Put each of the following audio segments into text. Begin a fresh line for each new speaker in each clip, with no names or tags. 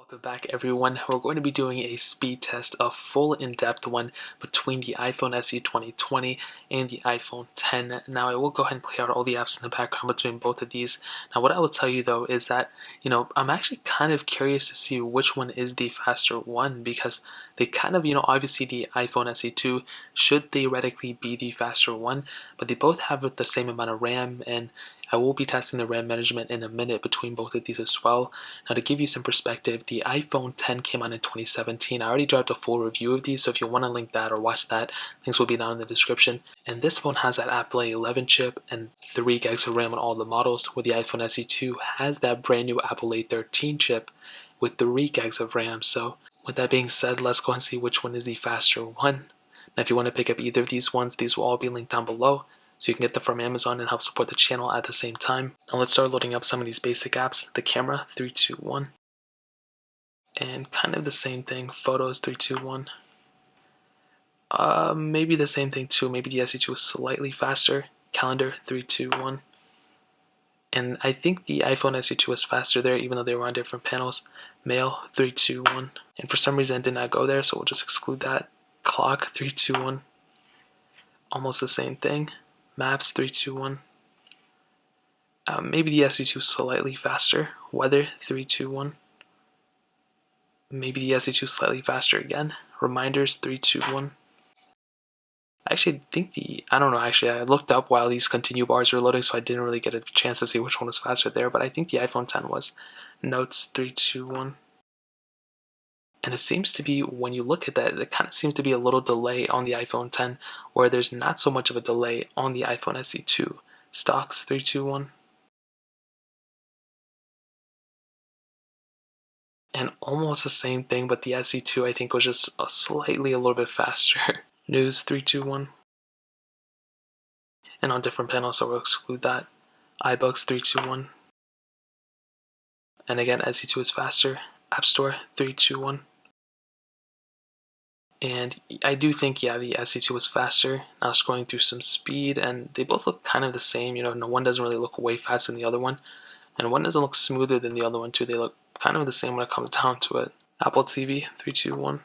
Welcome back everyone. We're going to be doing a speed test, a full in-depth one between the iPhone SE 2020 and the iPhone 10. Now I will go ahead and clear out all the apps in the background between both of these. Now what I will tell you though is that, I'm actually kind of curious to see which one is the faster one, because they kind of, obviously the iPhone SE 2 should theoretically be the faster one, but they both have the same amount of RAM, and I will be testing the RAM management in a minute between both of these as well. Now to give you some perspective, the iPhone 10 came out in 2017. I already dropped a full review of these, so if you want to link that or watch that, links will be down in the description. And this phone has that Apple A11 chip and 3 gigs of RAM on all the models, where the iPhone SE 2 has that brand new Apple A13 chip with 3 gigs of RAM. So with that being said, let's go and see which one is the faster one. Now if you want to pick up either of these ones, these will all be linked down below, so you can get them from Amazon and help support the channel at the same time. Now let's start loading up some of these basic apps. The camera, 3, 2, 1. And kind of the same thing, photos, 3, 2, 1. Maybe the same thing too, maybe the SE2 is slightly faster. Calendar, 3, 2, 1. And I think the iPhone SE2 was faster there, even though they were on different panels. Mail, 3, 2, 1. And for some reason it did not go there, so we'll just exclude that. Clock, 3, 2, 1. Almost the same thing. Maps, 3, 2, 1. Maybe the SE2 is slightly faster. Weather, 3, 2, 1. Maybe the SE2 is slightly faster again. Reminders, 3, 2, 1. I actually think I don't know, actually I looked up while these continue bars were loading, so I didn't really get a chance to see which one was faster there, but I think the iPhone 10 was. Notes, 3, 2, 1. And it seems to be, when you look at that, it kind of seems to be a little delay on the iPhone 10, where there's not so much of a delay on the iPhone SE2. Stocks, 3, 2, 1. And almost the same thing, but the SE2 I think was just a little bit faster. News, 3, 2, 1. And on different panels, so we'll exclude that. iBooks, 3, 2, 1. And again, SE2 is faster. App Store, 3, 2, 1. And I do think, yeah, the SE2 was faster. Now scrolling through some speed, and they both look kind of the same. No one doesn't really look way faster than the other one, and one doesn't look smoother than the other one too. They look kind of the same when it comes down to it. Apple TV, 3, 2, 1.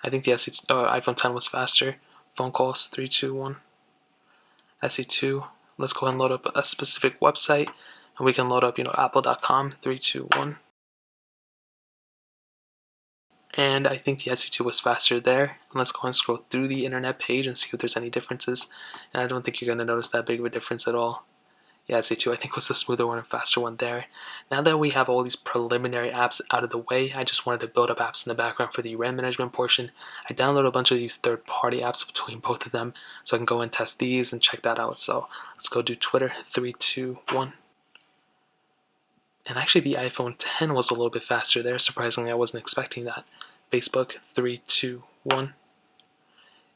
I think the iPhone 10 was faster. Phone calls, 3, 2, 1. SE2. Let's go ahead and load up a specific website, and we can load up, apple.com, 3, 2, 1. And I think the SE2 was faster there. And let's go ahead and scroll through the internet page and see if there's any differences. And I don't think you're going to notice that big of a difference at all. Yeah, SE2 I think was the smoother one and faster one there. Now that we have all these preliminary apps out of the way, I just wanted to build up apps in the background for the RAM management portion. I downloaded a bunch of these third-party apps between both of them, so I can go and test these and check that out. So let's go do Twitter, 3, 2, 1. And actually the iPhone 10 was a little bit faster there. Surprisingly, I wasn't expecting that. Facebook, 3, 2, 1.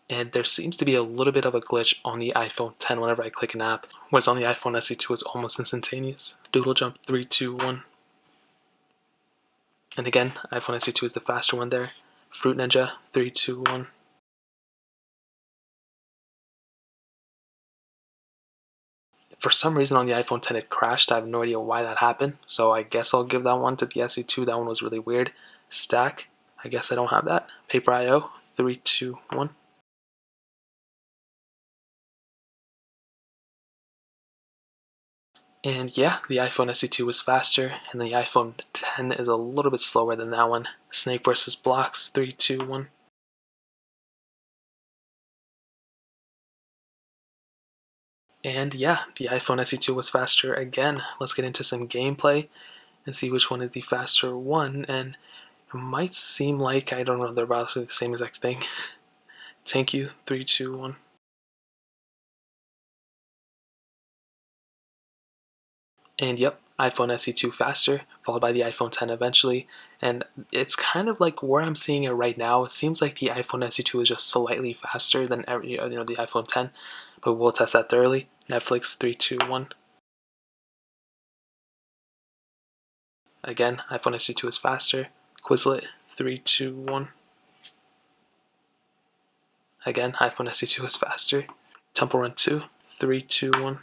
And there seems to be a little bit of a glitch on the iPhone 10 whenever I click an app, whereas on the iPhone SE2 it's almost instantaneous. Doodle Jump, 3, 2, 1. And again, iPhone SE2 is the faster one there. Fruit Ninja, 3, 2, 1. For some reason on the iPhone 10 it crashed. I have no idea why that happened, so I guess I'll give that one to the SE2. That one was really weird. Stack, I guess I don't have that. Paper.io, 3, 2, 1. And yeah, the iPhone SE2 was faster, and the iPhone 10 is a little bit slower than that one. Snake versus Blocks, 3, 2, 1. And yeah, the iPhone SE2 was faster again. Let's get into some gameplay and see which one is the faster one. And it might seem like, I don't know, they're about the same exact thing. Thank you, 3, 2, 1. And yep, iPhone SE2 faster, followed by the iPhone 10 eventually. And it's kind of like where I'm seeing it right now. It seems like the iPhone SE2 is just slightly faster than the iPhone 10, but we'll test that thoroughly. Netflix, 3, 2, 1. Again, iPhone SE2 is faster. Quizlet, 3, 2, 1. Again, iPhone SE2 is faster. Temple Run 2, 3, 2, 1.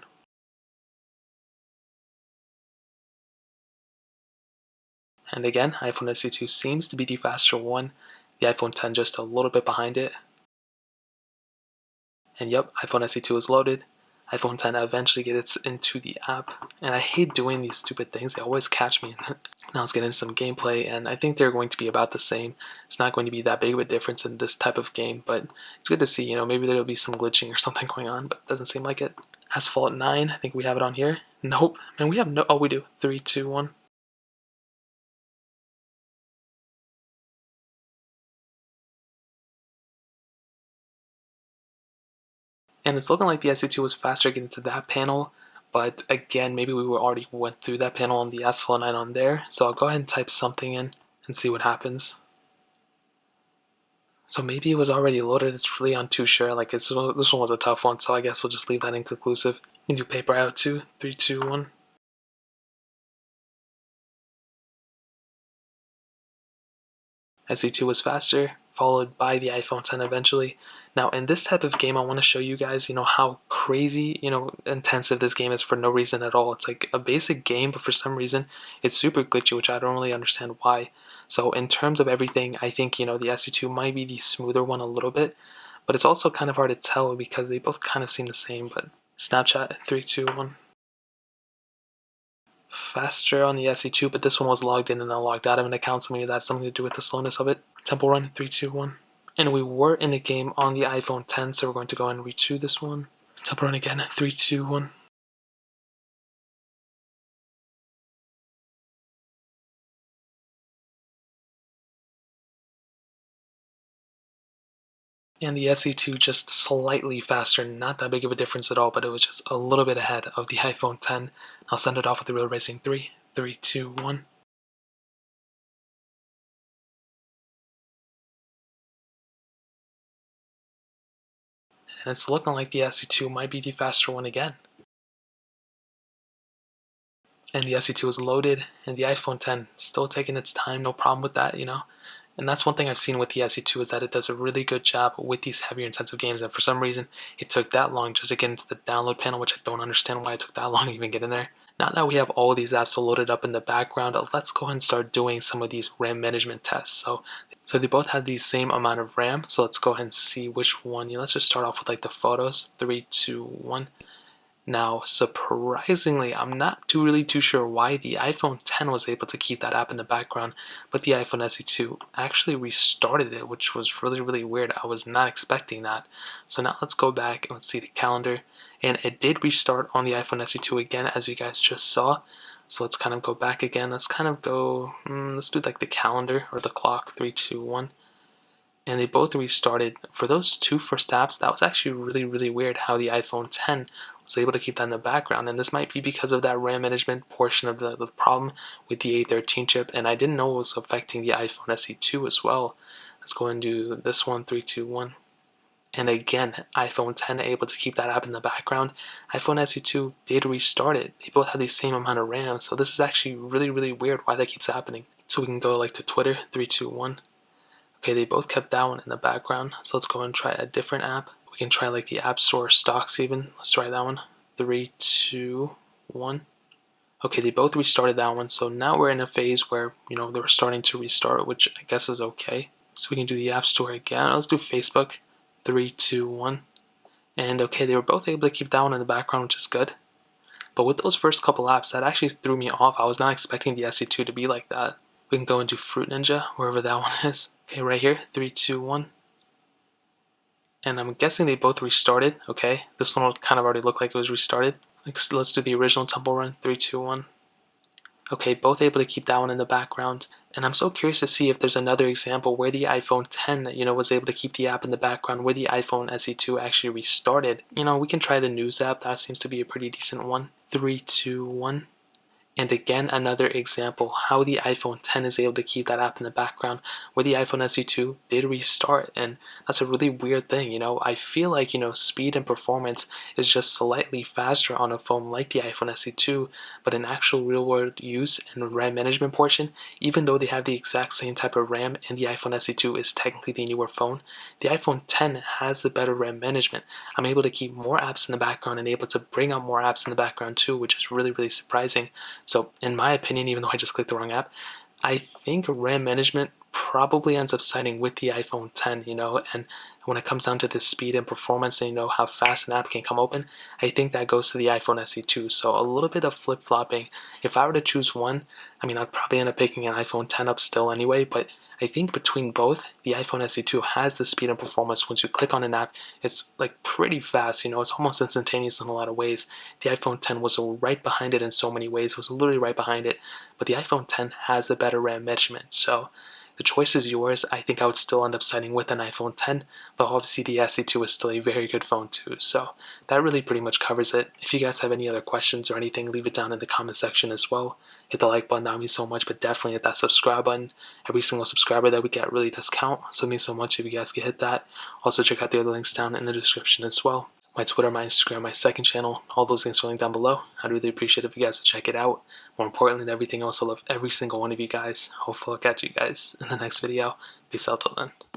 And again, iPhone SE2 seems to be the faster one. The iPhone 10 just a little bit behind it. And yep, iPhone SE2 is loaded. iPhone 10 eventually gets into the app. And I hate doing these stupid things. They always catch me. Now let's get into some gameplay. And I think they're going to be about the same. It's not going to be that big of a difference in this type of game. But it's good to see, maybe there'll be some glitching or something going on. But it doesn't seem like it. Asphalt 9, I think we have it on here. Nope. And we have no, oh, we do. 3, 2, 1. And it's looking like the SE2 was faster getting to that panel, but again, maybe we already went through that panel on the Asphalt 9 on there, so I'll go ahead and type something in and see what happens. So maybe it was already loaded, it's really I'm too sure, this one was a tough one, so I guess we'll just leave that inconclusive. We can do paper out 2, 3, 2, 1. SE2 was faster, followed by the iPhone 10 eventually. Now, in this type of game, I want to show you guys, how crazy, intensive this game is for no reason at all. It's like a basic game, but for some reason, it's super glitchy, which I don't really understand why. So in terms of everything, I think, the SE2 might be the smoother one a little bit, but it's also kind of hard to tell because they both kind of seem the same. But Snapchat, 3, 2, 1. Faster on the SE2, but this one was logged in and then logged out of an account, so maybe that's something to do with the slowness of it. Temple Run, 3, 2, 1. And we were in the game on the iPhone 10, so we're going to go and redo this one. Temple Run again, 3, 2, 1. And the SE2 just slightly faster, not that big of a difference at all, but it was just a little bit ahead of the iPhone 10. I'll send it off with the Real Racing 3, 3, 2, 1. And it's looking like the SE2 might be the faster one again. And the SE2 is loaded, and the iPhone 10 still taking its time, no problem with that, And that's one thing I've seen with the SE2 is that it does a really good job with these heavier intensive games, and for some reason it took that long just to get into the download panel, which I don't understand why it took that long to even get in there. Now that we have all these apps loaded up in the background, let's go ahead and start doing some of these RAM management tests. So they both have the same amount of RAM, so let's go ahead and see which one. Let's just start off with the photos, 3, 2, 1. Now, surprisingly, I'm not really too sure why the iPhone 10 was able to keep that app in the background, but the iPhone SE2 actually restarted it, which was really, really weird. I was not expecting that. So now let's go back and let's see the calendar. And it did restart on the iPhone SE2 again, as you guys just saw. So let's kind of go back again. Let's kind of go, let's do the calendar or the clock, 3, 2, 1. And they both restarted. For those two first apps, that was actually really, really weird how the iPhone 10 was able to keep that in the background, and this might be because of that RAM management portion of the problem with the A13 chip, and I didn't know it was affecting the iPhone SE2 as well. Let's go and do this one, 3, 2, 1. And again, iPhone 10 able to keep that app in the background. iPhone SE2 did restart it. They both have the same amount of RAM, so this is actually really, really weird why that keeps happening. So we can go to Twitter, 3, 2, 1. Okay, they both kept that one in the background, so let's go and try a different app. We can try the App Store stocks even. Let's try that one. 3, 2, 1. Okay, they both restarted that one, so now we're in a phase where, they were starting to restart, which I guess is okay. So we can do the App Store again. Let's do Facebook. 3, 2, 1. And okay, they were both able to keep that one in the background, which is good. But with those first couple apps, that actually threw me off. I was not expecting the SE2 to be like that. We can go into Fruit Ninja, wherever that one is. Okay, right here. 3, 2, 1. And I'm guessing they both restarted. Okay, this one will kind of already look like it was restarted. Let's do the original Temple Run, 3, 2, 1. Okay, both able to keep that one in the background. And I'm so curious to see if there's another example where the iPhone 10, was able to keep the app in the background, where the iPhone SE2 actually restarted. We can try the News app. That seems to be a pretty decent one. 3, 2, 1. And again, another example how the iPhone 10 is able to keep that app in the background where the iPhone SE2 did restart. And that's a really weird thing. I feel like, speed and performance is just slightly faster on a phone like the iPhone SE2, but in actual real world use and RAM management portion, even though they have the exact same type of RAM and the iPhone SE2 is technically the newer phone, the iPhone 10 has the better RAM management. I'm able to keep more apps in the background and able to bring up more apps in the background too, which is really, really surprising. So in my opinion, even though I just clicked the wrong app, I think RAM management probably ends up siding with the iPhone 10, and when it comes down to the speed and performance and how fast an app can come open, I think that goes to the iPhone SE too. So a little bit of flip-flopping. If I were to choose one, I mean, I'd probably end up picking an iPhone 10 up still anyway, but I think between both, the iPhone SE2 has the speed and performance. Once you click on an app, it's like pretty fast. It's almost instantaneous in a lot of ways. The iPhone 10 was right behind it in so many ways. It was literally right behind it. But the iPhone 10 has the better RAM measurement. So the choice is yours. I think I would still end up siding with an iPhone 10, but obviously the SE2 is still a very good phone too. So that really pretty much covers it. If you guys have any other questions or anything, leave it down in the comment section as well. Hit the like button, that would mean so much, but definitely hit that subscribe button. Every single subscriber that we get really does count, so it means so much if you guys can hit that. Also check out the other links down in the description as well. My Twitter, my Instagram, my second channel, all those links are linked down below. I'd really appreciate it if you guys would check it out. More importantly than everything else, I love every single one of you guys. Hopefully I'll catch you guys in the next video. Peace out till then.